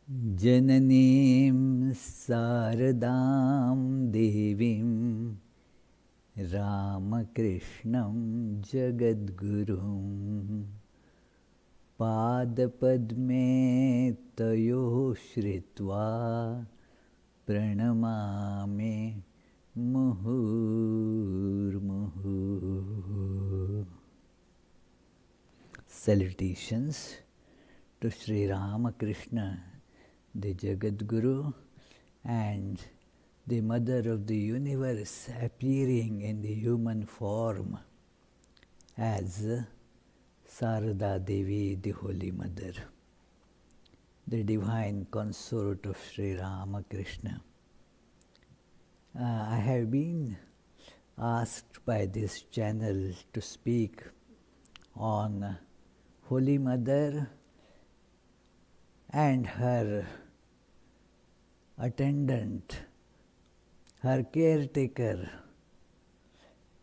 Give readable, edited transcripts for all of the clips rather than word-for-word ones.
Jananim Saradam Devim Ramakrishnam Jagadgurum Padapadme Tayo Shritva Pranamami Muhurmuhu. Salutations to Sri Ramakrishna, the Jagadguru and the Mother of the Universe, appearing in the human form as Sarada Devi, the Holy Mother, the divine consort of Sri Ramakrishna. I have been asked by this channel to speak on Holy Mother and her attendant, her caretaker,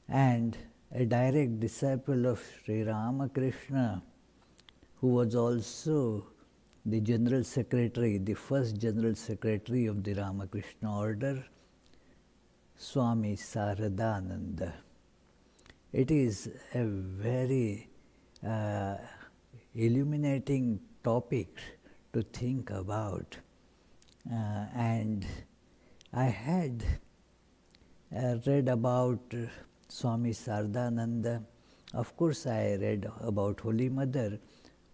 and a direct disciple of Sri Ramakrishna, who was also the General Secretary, the first General Secretary of the Ramakrishna Order, Swami Saradananda. It is a very illuminating topic to think about, and I had read about Swami Saradananda. Of course I read about Holy Mother,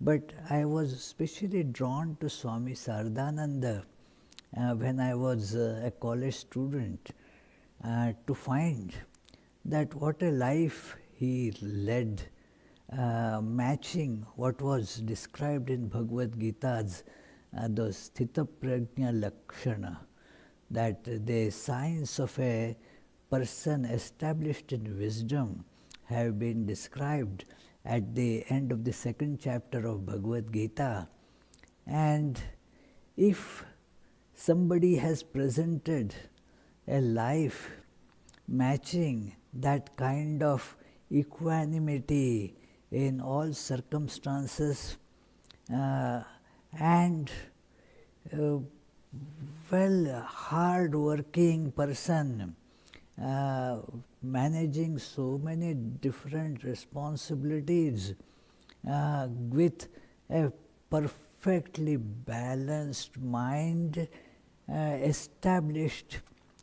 but I was especially drawn to Swami Saradananda when I was a college student, to find that what a life he led, matching what was described in Bhagavad Gita's those Sthita Prajna Lakshana, that the signs of a person established in wisdom have been described at the end of the second chapter of Bhagavad Gita. And if somebody has presented a life matching that kind of equanimity in all circumstances, and hard-working person, managing so many different responsibilities with a perfectly balanced mind, established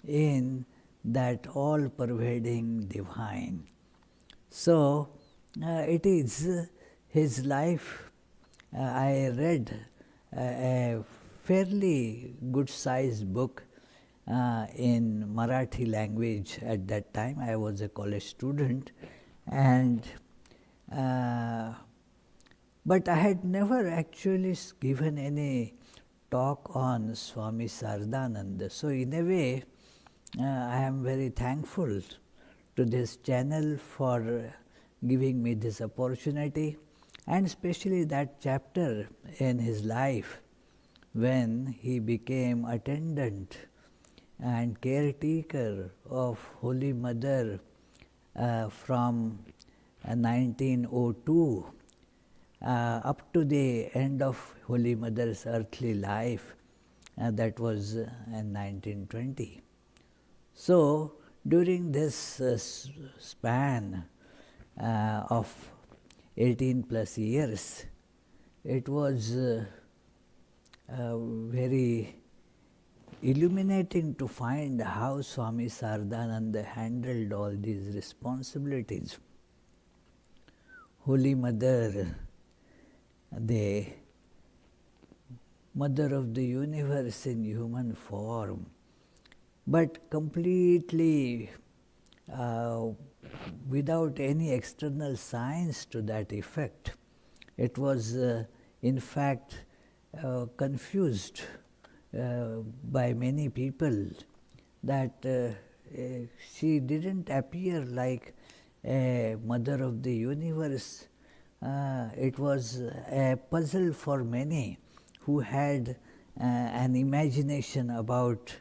in that all-pervading divine. So it is his life. I read a fairly good-sized book in Marathi language at that time. I was a college student, and but I had never actually given any talk on Swami Saradananda. So in a way, I am very thankful to this channel for giving me this opportunity, and especially that chapter in his life when he became attendant and caretaker of Holy Mother from 1902 up to the end of Holy Mother's earthly life, that was in 1920. So during this span of 18 plus years, it was very illuminating to find how Swami Saradananda handled all these responsibilities. Holy Mother, the Mother of the Universe in human form, but completely without any external signs to that effect. It was in fact confused by many people that she didn't appear like a Mother of the Universe. It was a puzzle for many who had an imagination about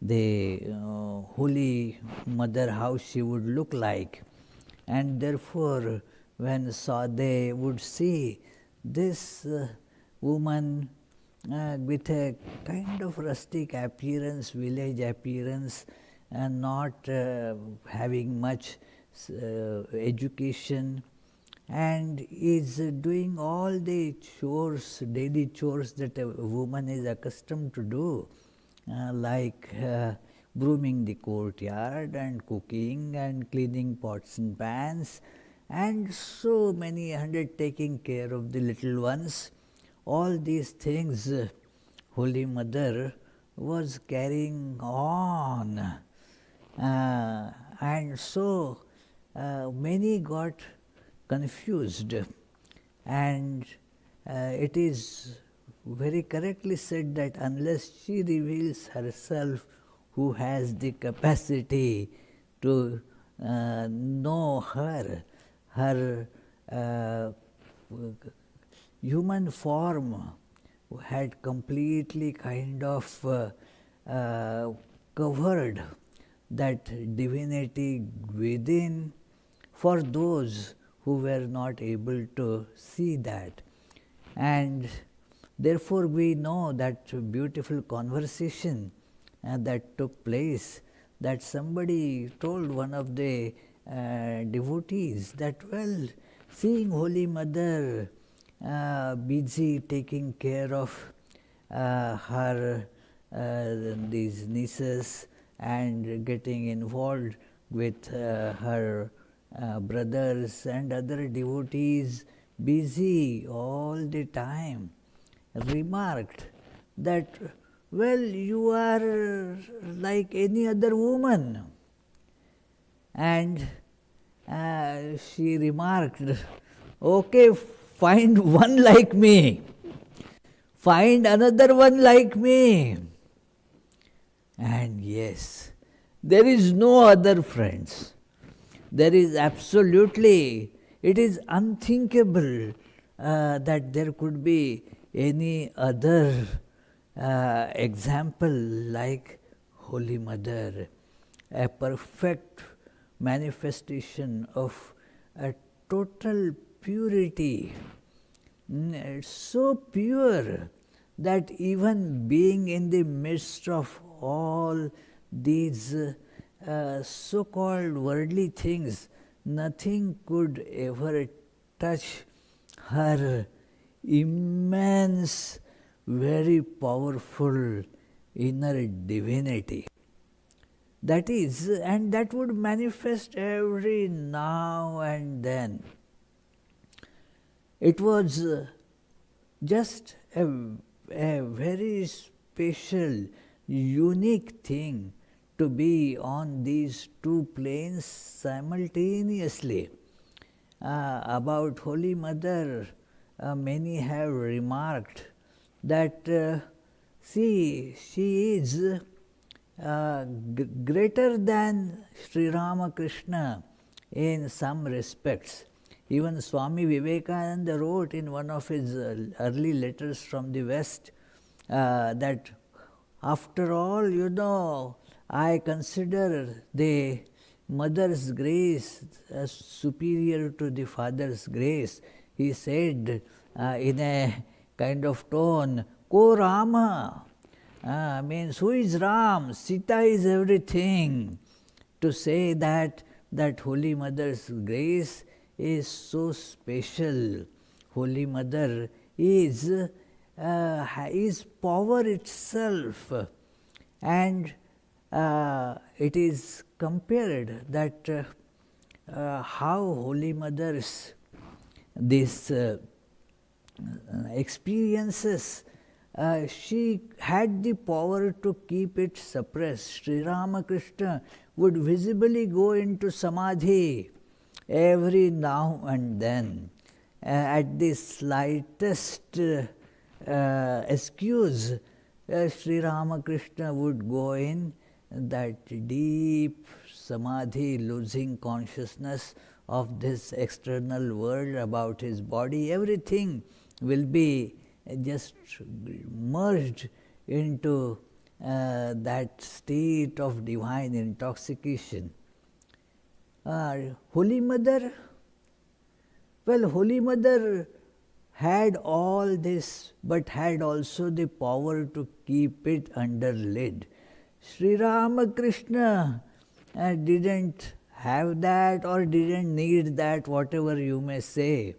the Holy Mother, how she would look like. And therefore, when they would see this woman with a kind of rustic appearance, village appearance, and not having much education, and is doing all the chores, daily chores that a woman is accustomed to do, like brooming the courtyard and cooking and cleaning pots and pans, and so many taking care of the little ones. All these things Holy Mother was carrying on, and so many got confused, and it is very correctly said that unless she reveals herself, who has the capacity to know her human form had completely kind of covered that divinity within for those who were not able to see that. And therefore we know that beautiful conversation that took place, that somebody told one of the devotees that, well, seeing Holy Mother busy taking care of her these nieces and getting involved with her brothers and other devotees, busy all the time, remarked that, well, you are like any other woman. And she remarked, okay, find one like me, find another one like me. And yes, there is no other, friends. There is absolutely, it is unthinkable that there could be any other example like Holy Mother, a perfect manifestation of a total purity. It's so pure that even being in the midst of all these so-called worldly things, nothing could ever touch her immense, very powerful inner divinity. That is, and that would manifest every now and then. It was just a very special, unique thing to be on these two planes simultaneously. About Holy Mother, many have remarked that, see, she is greater than Sri Ramakrishna in some respects. Even Swami Vivekananda wrote in one of his early letters from the West that, after all, you know, I consider the mother's grace as superior to the father's grace. He said in a kind of tone, Ko Rama, means who is Ram? Sita is everything. To say that Holy Mother's grace is so special. Holy Mother is power itself, and it is compared that how Holy Mother's these experiences, she had the power to keep it suppressed. Sri Ramakrishna would visibly go into samadhi every now and then. At the slightest excuse, Sri Ramakrishna would go in that deep samadhi, losing consciousness of this external world about his body. Everything will be just merged into that state of divine intoxication. Holy Mother, well, Holy Mother had all this, but had also the power to keep it under lid. Sri Ramakrishna didn't have that or didn't need that, whatever you may say.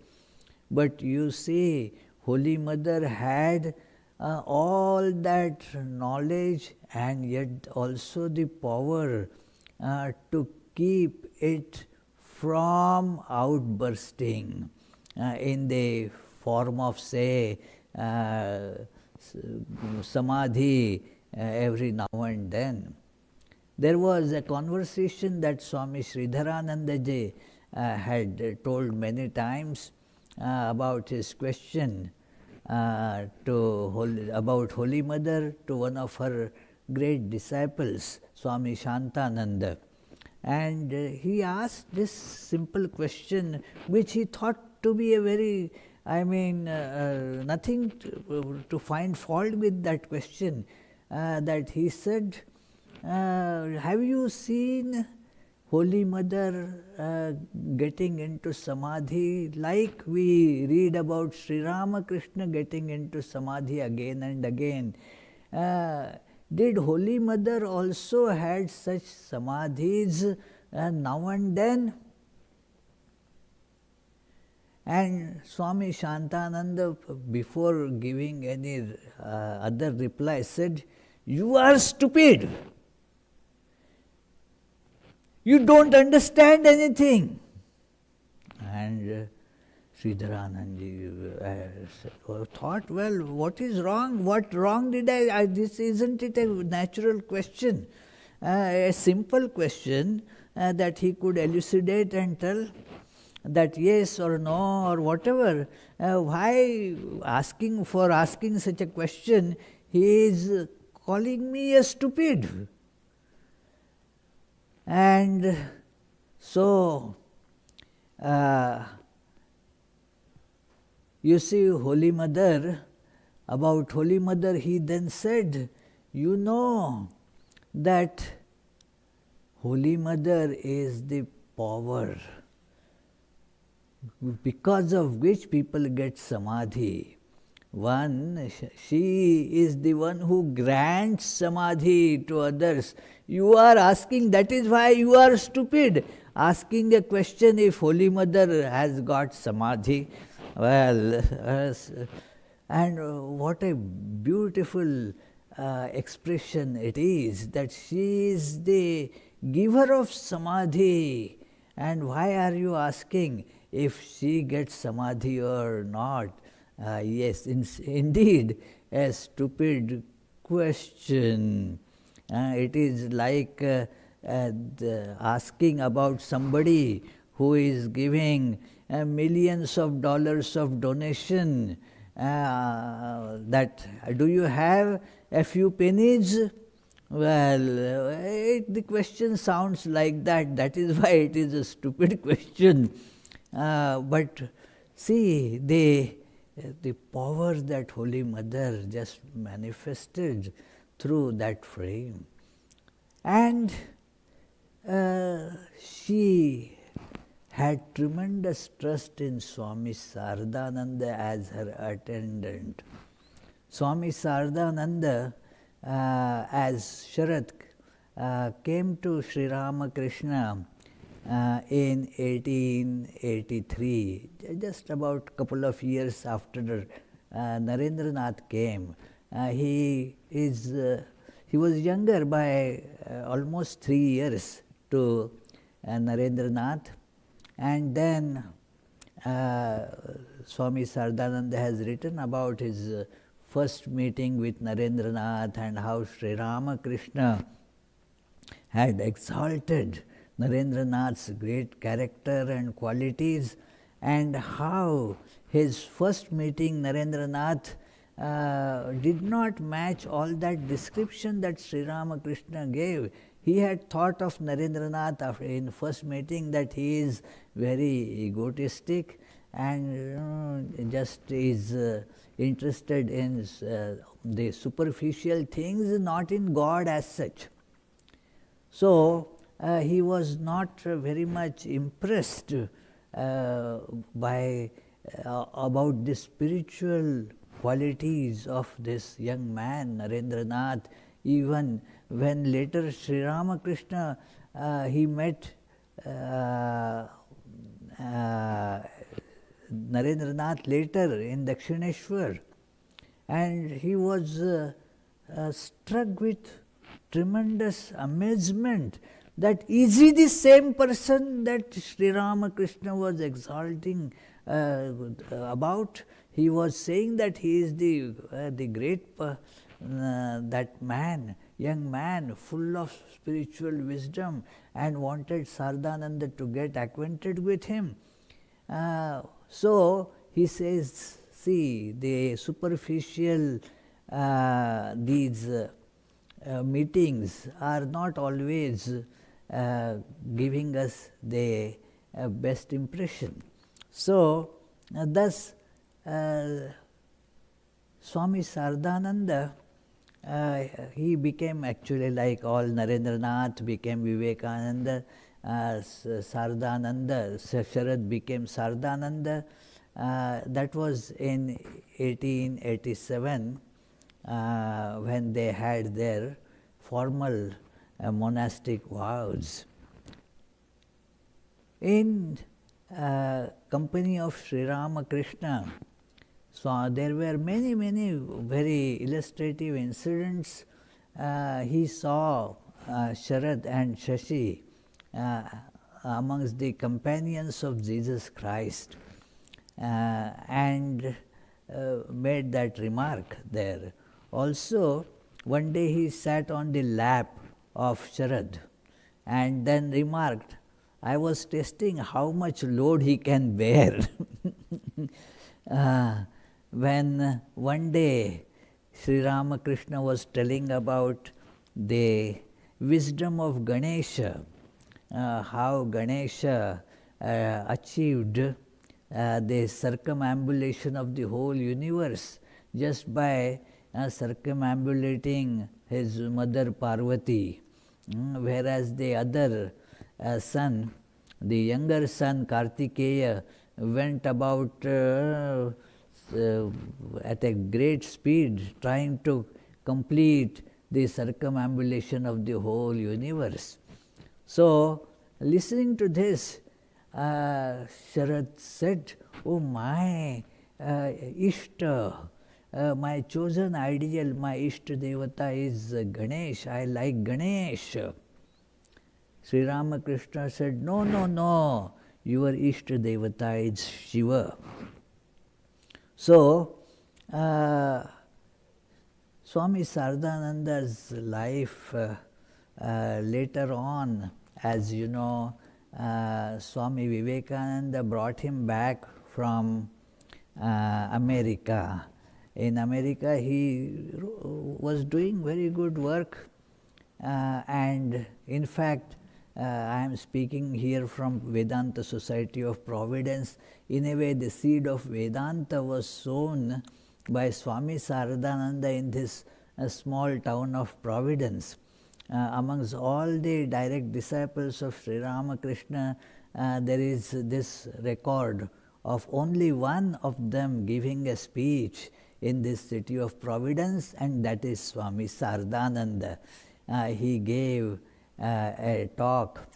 But you see, Holy Mother had all that knowledge and yet also the power to keep it from outbursting in the form of, say, samadhi every now and then. There was a conversation that Swami Sridharanandaji had told many times about his question about Holy Mother to one of her great disciples, Swami Shantananda. And he asked this simple question, which he thought to be a very, nothing to find fault with that question, that he said, have you seen Holy Mother getting into samadhi like we read about Sri Ramakrishna getting into samadhi again and again? Did Holy Mother also had such samadhis now and then? And Swami Shantananda, before giving any other reply, said, "You are stupid. You don't understand anything." And Sridharanandaji thought, well, what is wrong? What wrong did I? This isn't it a natural question, a simple question that he could elucidate and tell that yes or no or whatever. Why asking such a question? He is calling me a stupid. And so, you see, Holy Mother, about Holy Mother, he then said, you know that Holy Mother is the power because of which people get samadhi. One, she is the one who grants samadhi to others. You are asking, that is why you are stupid, asking a question if Holy Mother has got samadhi. Well, and what a beautiful expression it is, that she is the giver of samadhi. And why are you asking if she gets samadhi or not? Yes, indeed, a stupid question. It is like asking about somebody who is giving millions of dollars of donation, that do you have a few pennies? Well, the question sounds like that. That is why it is a stupid question. But see, the power that Holy Mother just manifested through that frame. And she had tremendous trust in Swami Saradananda as her attendant. Swami Saradananda, as Sharat, came to Sri Ramakrishna in 1883, just about a couple of years after Narendranath came. He was younger by almost 3 years to Narendranath, and then Swami Saradananda has written about his first meeting with Narendranath and how Sri Ramakrishna had exalted Narendranath's great character and qualities, and how his first meeting Narendranath did not match all that description that Sri Ramakrishna gave. He had thought of Narendranath in first meeting that he is very egotistic and just is interested in the superficial things, not in God as such. So he was not very much impressed by about the spiritual qualities of this young man, Narendranath. Even when later Sri Ramakrishna, he met Narendranath later in Dakshineshwar, and he was struck with tremendous amazement that is he the same person that Sri Ramakrishna was exalting about. He was saying that he is the great that man, young man, full of spiritual wisdom, and wanted Saradananda to get acquainted with him. So he says, see, the superficial these meetings are not always giving us the best impression. So thus Swami Saradananda, he became actually like all Narendranath became Vivekananda, Saradananda, Sharad became Saradananda. That was in 1887 when they had their formal monastic vows. In company of Sri Ramakrishna, so there were many very illustrative incidents. He saw Sharad and Shashi amongst the companions of Jesus Christ, and made that remark there. Also, one day he sat on the lap of Sharad and then remarked, I was testing how much load he can bear. When one day Sri Ramakrishna was telling about the wisdom of Ganesha, how Ganesha achieved the circumambulation of the whole universe just by circumambulating his mother Parvati, whereas the other son, the younger son Kartikeya, went about at a great speed trying to complete the circumambulation of the whole universe. So, listening to this, Sharad said, oh my Ishta, my chosen ideal, my Ishta Devata is Ganesh, I like Ganesh. Sri Ramakrishna said, no, your Ishta Devata is Shiva. So, Swami Saradananda's life later on, as you know, Swami Vivekananda brought him back from America. In America, he was doing very good work, and in fact, I am speaking here from Vedanta Society of Providence. In a way, the seed of Vedanta was sown by Swami Saradananda in this small town of Providence. Amongst all the direct disciples of Sri Ramakrishna, there is this record of only one of them giving a speech in this city of Providence, and that is Swami Saradananda. He gave a talk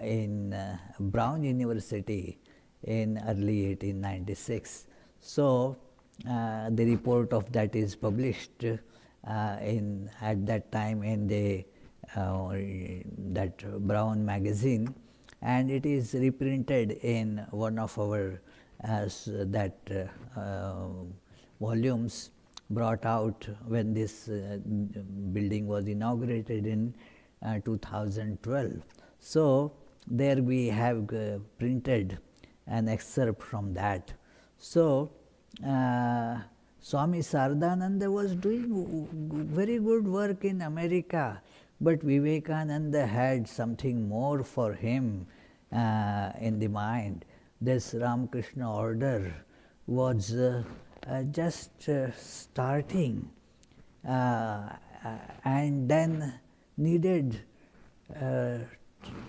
in Brown University in early 1896. So, the report of that is published at that time in the that Brown magazine, and it is reprinted in one of our volumes brought out when this building was inaugurated in 2012. So, there we have printed an excerpt from that. So, Swami Saradananda was doing very good work in America, but Vivekananda had something more for him in the mind. This Ramakrishna order was just starting and then needed a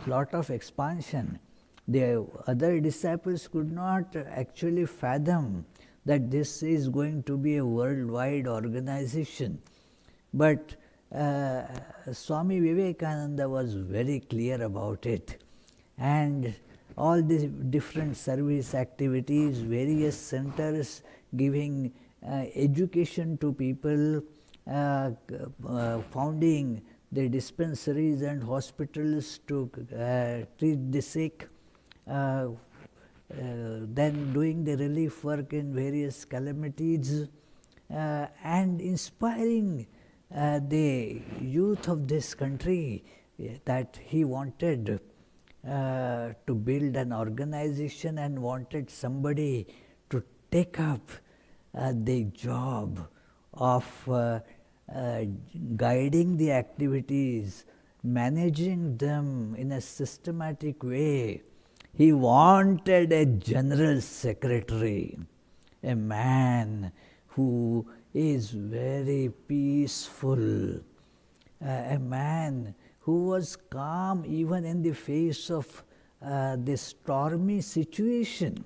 lot of expansion. The other disciples could not actually fathom that this is going to be a worldwide organization. But Swami Vivekananda was very clear about it. And all these different service activities, various centers giving education to people, founding the dispensaries and hospitals to treat the sick, then doing the relief work in various calamities, and inspiring the youth of this country that he wanted to build an organization and wanted somebody to take up the job of guiding the activities, managing them in a systematic way. He wanted a general secretary, a man who is very peaceful, a man who was calm even in the face of this stormy situation.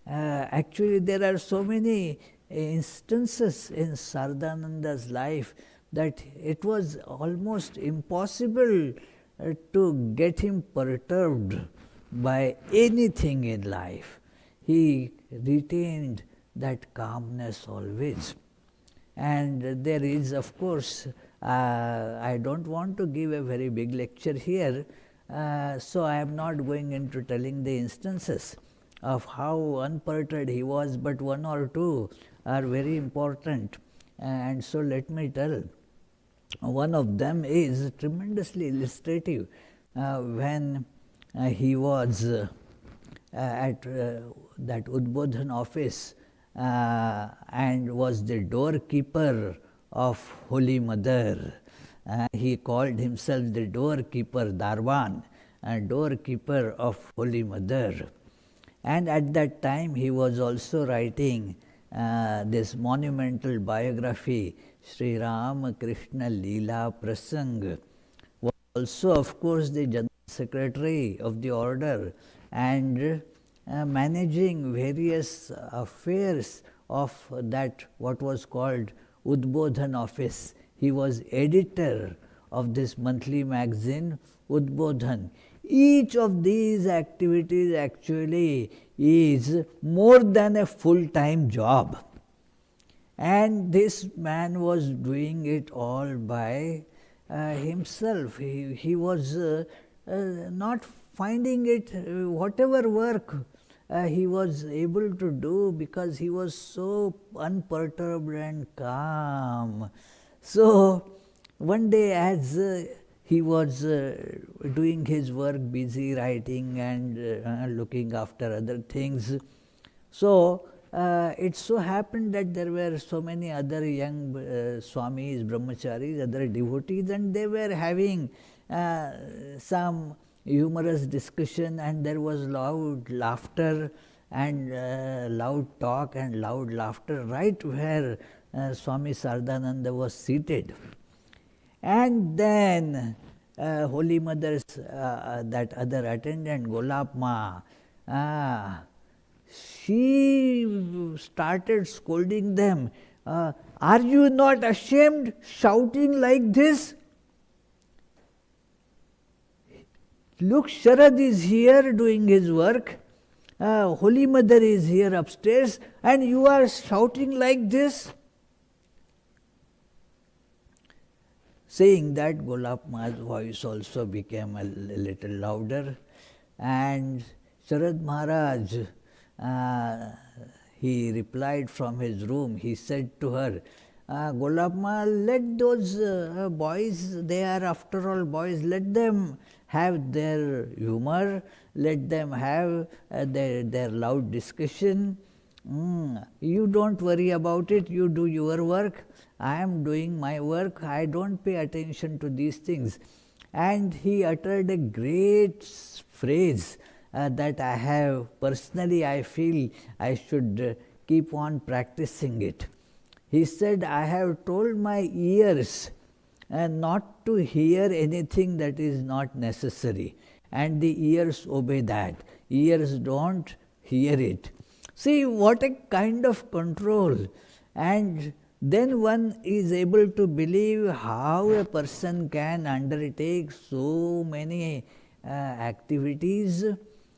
Actually, there are so many instances in Saradananda's life that it was almost impossible to get him perturbed by anything in life. He retained that calmness always. And there is, of course, I don't want to give a very big lecture here, so I am not going into telling the instances of how unperturbed he was, but one or two are very important, and so let me tell. One of them is tremendously illustrative. When he was at that Udbodhan office and was the doorkeeper of Holy Mother. He called himself the doorkeeper Darwan, doorkeeper of Holy Mother. And at that time he was also writing this monumental biography, Sri Ramakrishna Leela Prasang. Was also, of course, the General Secretary of the order and managing various affairs of that what was called Udbodhan office. He was editor of this monthly magazine Udbodhan. Each of these activities actually is more than a full-time job. And this man was doing it all by himself. He was not finding it, whatever work he was able to do, because he was so unperturbed and calm. So one day, as he was doing his work, busy writing and looking after other things, so it so happened that there were so many other young Swamis, Brahmacharis, other devotees, and they were having some humorous discussion, and there was loud laughter and loud talk and loud laughter right where Swami Saradananda was seated. And then Holy Mother's that other attendant, Golap Ma, she started scolding them. Are you not ashamed shouting like this? Look, Sharad is here doing his work. Holy Mother is here upstairs, and you are shouting like this. Saying that, Golap Ma's voice also became a little louder, and Sharad Maharaj, he replied from his room. He said to her, Golap Ma, let those boys, they are after all boys, let them have their humor, let them have their loud discussion. You don't worry about it, you do your work, I am doing my work, I don't pay attention to these things. And he uttered a great phrase that I have personally, I feel I should keep on practicing it. He said, I have told my ears not to hear anything that is not necessary. and the ears obey that. Ears don't hear it. See what a kind of control. And then one is able to believe how a person can undertake so many activities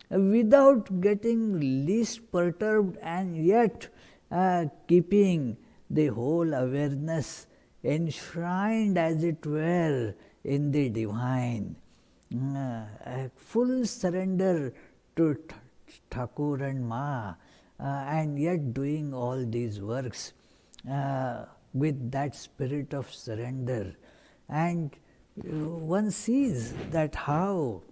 without getting least perturbed, and yet keeping the whole awareness enshrined, as it were, in the divine. A full surrender to Thakur and Ma, and yet doing all these works with that spirit of surrender. And one sees that how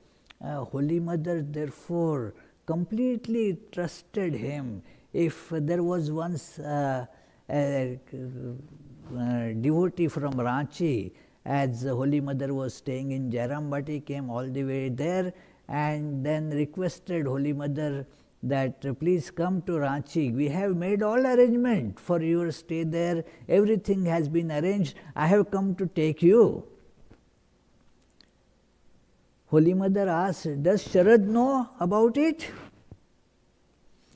Holy Mother therefore completely trusted him. If there was once a devotee from Ranchi, as Holy Mother was staying in Jairambati, came all the way there and then requested Holy Mother that please come to Ranchi. We have made all arrangement for your stay there. Everything has been arranged. I have come to take you. Holy Mother asked, does Sharad know about it?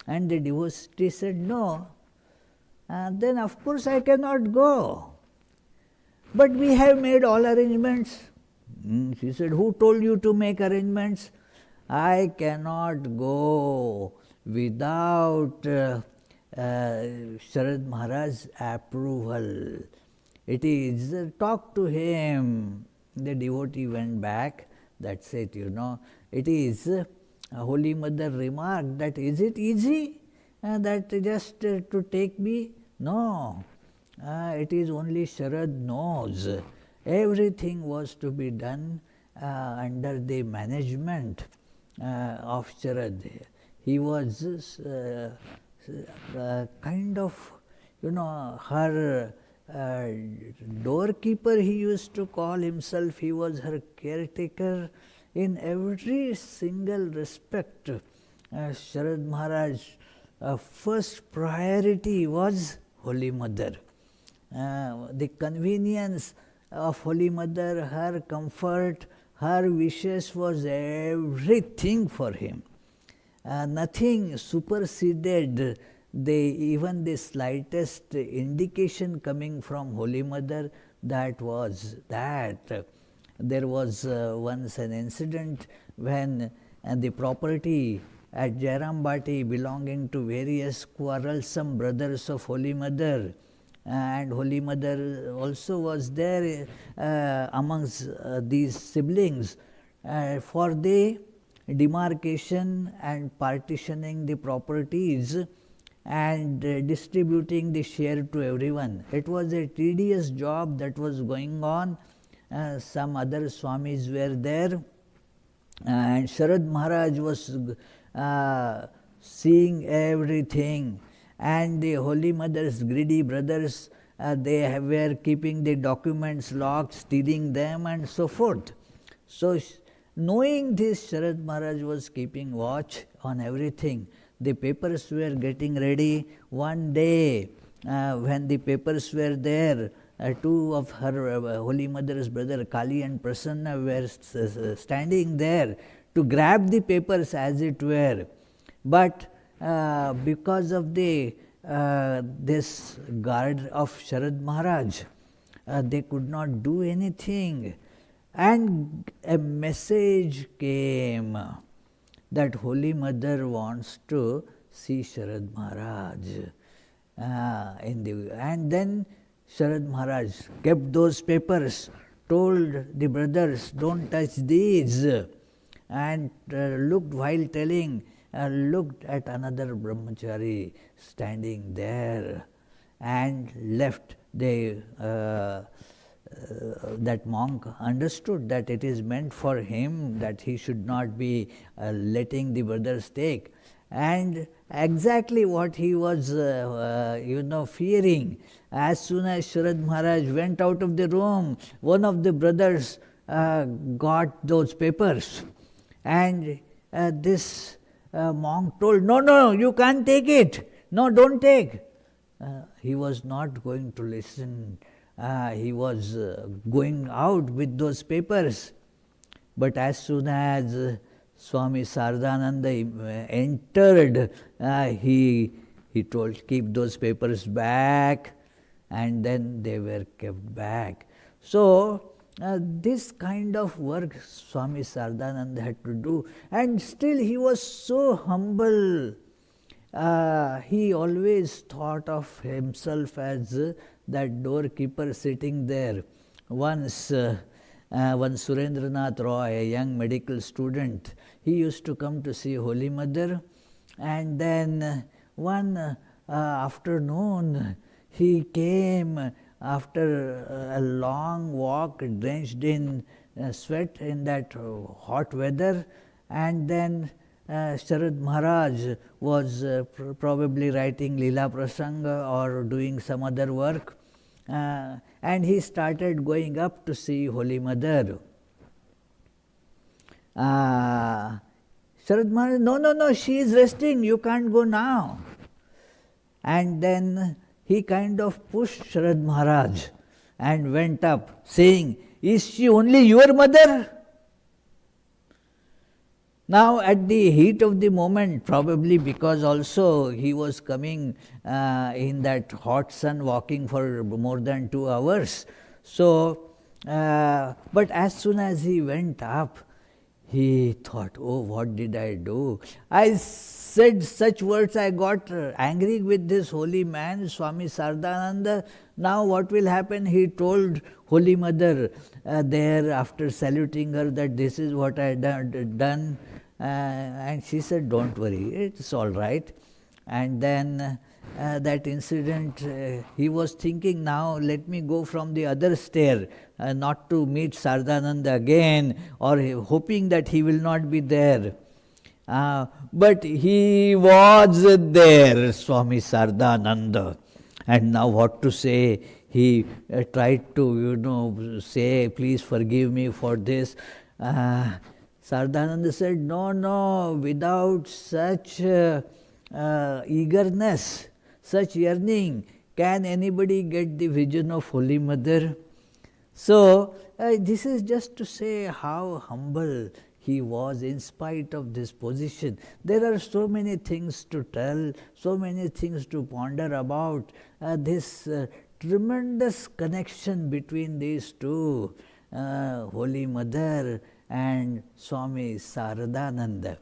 And the devotee said, no. Then of course I cannot go. But we have made all arrangements. She said, who told you to make arrangements? I cannot go without Sharad Maharaj's approval. It is, talk to him. The devotee went back. That's it, It is, Holy Mother remarked that, is it easy that just to take me? No. It is only Sharad knows. Everything was to be done under the management of Sharad. He was kind of, her doorkeeper, he used to call himself. He was her caretaker in every single respect. Sharad Maharaj's first priority was Holy Mother. The convenience of Holy Mother, her comfort, her wishes was everything for him. Nothing superseded even the slightest indication coming from Holy Mother. That was that. There was once an incident when the property at Jairambati belonging to various quarrelsome brothers of Holy Mother, and Holy Mother also was there amongst these siblings for the demarcation and partitioning the properties and distributing the share to everyone. It was a tedious job that was going on. Some other Swamis were there, and Sharad Maharaj was seeing everything, and the Holy Mother's greedy brothers, they were keeping the documents locked, stealing them and so forth. So knowing this, Sharad Maharaj was keeping watch on everything. The papers were getting ready. One day when the papers were there, two of her Holy Mother's brother Kali and Prasanna were standing there to grab the papers, as it were. But because of the this guard of Sharad Maharaj, they could not do anything. And a message came that Holy Mother wants to see Sharad Maharaj. And then Sharad Maharaj kept those papers, told the brothers, don't touch these, and looked while telling, looked at another brahmachari standing there, and left. That monk understood that it is meant for him, that he should not be letting the brothers take. And exactly what he was fearing, as soon as Sharad Maharaj went out of the room, one of the brothers got those papers, and this monk told, no, you can't take it. No, don't take. He was not going to listen. He was going out with those papers. But as soon as Swami Saradananda entered, he told, keep those papers back, and then they were kept back. So this kind of work Swami Saradananda had to do, and still he was so humble. He always thought of himself as that doorkeeper sitting there. Once Surendranath Roy, a young medical student, he used to come to see Holy Mother, and then one afternoon he came after a long walk, drenched in sweat in that hot weather, and then Sharad Maharaj was probably writing Leela Prasanga or doing some other work, and he started going up to see Holy Mother. Sharad Maharaj, no, she is resting, you can't go now. And then he kind of pushed Sharad Maharaj and went up, saying, is she only your mother? Now at the heat of the moment, probably because also he was coming in that hot sun, walking for more than 2 hours. So, but as soon as he went up, he thought, oh, what did I do? I said such words, I got angry with this holy man, Swami Saradananda. Now what will happen? He told Holy Mother there after saluting her that this is what I had done. And she said, don't worry, it's all right. And then that incident, he was thinking, now let me go from the other stair, not to meet Saradananda again, or hoping that he will not be there. But he was there, Swami Saradananda. And now what to say? He tried to, say, please forgive me for this. Saradananda said, no, without such eagerness, such yearning, can anybody get the vision of Holy Mother? So, this is just to say how humble he was in spite of this position. There are so many things to tell, so many things to ponder about this tremendous connection between these two, Holy Mother and Swami Saradananda.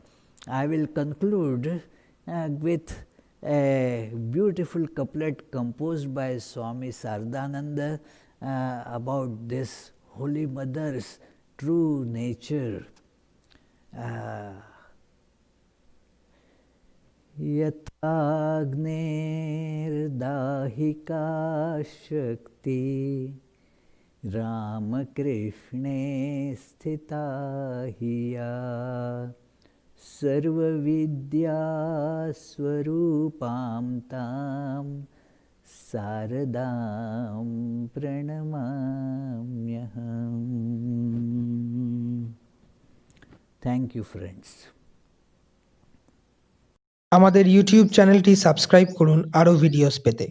I will conclude with a beautiful couplet composed by Swami Saradananda about this Holy Mother's true nature. Yathagnir-dahika shakti Ramakrishne sthita hiya Sarva vidya swarupam tam Saradam pranamamyaham. Thank you, friends. আমাদের YouTube চ্যানেলটি subscribe করুন আরো videos পেতে।